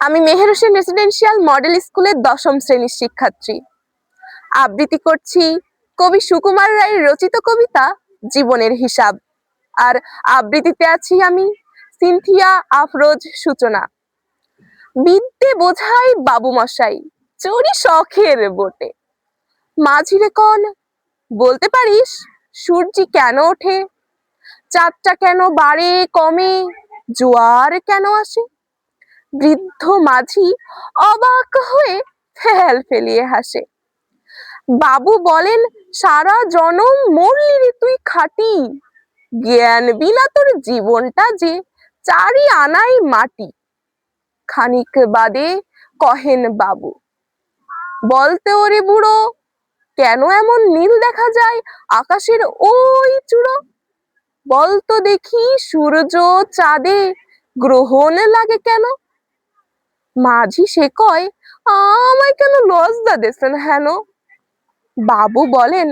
আমি Meher Hossain residential model স্কুলের ১০ম শ্রেণীর শিক্ষার্থী। আবৃত্তি করছি কবি সুকুমার রায়ের রচিত কবিতা জীবনের হিসাব। আর আবৃত্তিতে আছি আমি, সিনথিয়া আফরোজ সূচনা। বিদ্যে বোঝাই বাবু মশাই, চুরি শখের বটে। মাঝিরে কন, বলতে পারিস সূর্যি কেন ওঠে? চাঁদটা কেন বাড়ে কমে, জোয়ার কেন আসে? বৃদ্ধ মাঝি অবাক হয়ে ফেল ফেলিয়ে হাসে। বাবু বলেন, সারা জনম মরলি রে তুই খাটি, জ্ঞান বিনা তোর জীবনটা যে চারি আনাই মাটি। খানিক বাদে কহেন বাবু, বলতে ওরে বুড়ো, কেন এমন নীল দেখা যায় আকাশের ওই চূড়ো? বলতো দেখি সূর্য চাঁদে গ্রহণ লাগে কেন? মাঝি সে কয়, আমায় কেন লজ্জা দেছেন হেন? বাবু বলেন,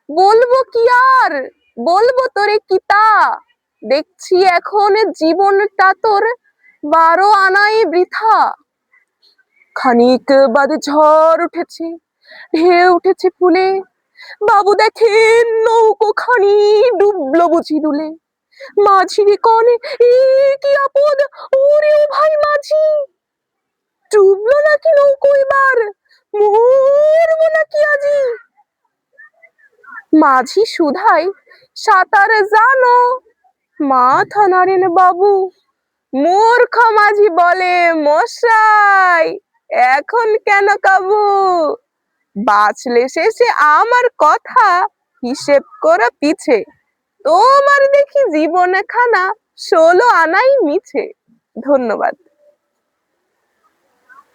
বলবো কি আর, বলবো তোরে কিতা, দেখছি এখন জীবনটা তোর ১২ আনাই বৃথা। খানিক বাদে ঝড় উঠেছে, ঢেউ উঠেছে ফুলে। বাবু দেখেন নৌকো খানি ডুবলো বুঝি দুলে। মাঝিরে কনে, এ কি আপদ, ওরে ও ভাই মাঝি, ডুবলো নাকি নৌকো এবার, মরবো নাকি আজি? মাঝি শুধাই, সাঁতার জানো? মাথা নাড়েন বাবু। মূর্খ মাঝি বলে, মশাই এখন কেন কাবু? বাঁচলে শেষে আমার কথা হিসেব করো পিছে, তোমার দেখি জীবনে খানা ১৬ আনাই মিছে। ধন্যবাদ।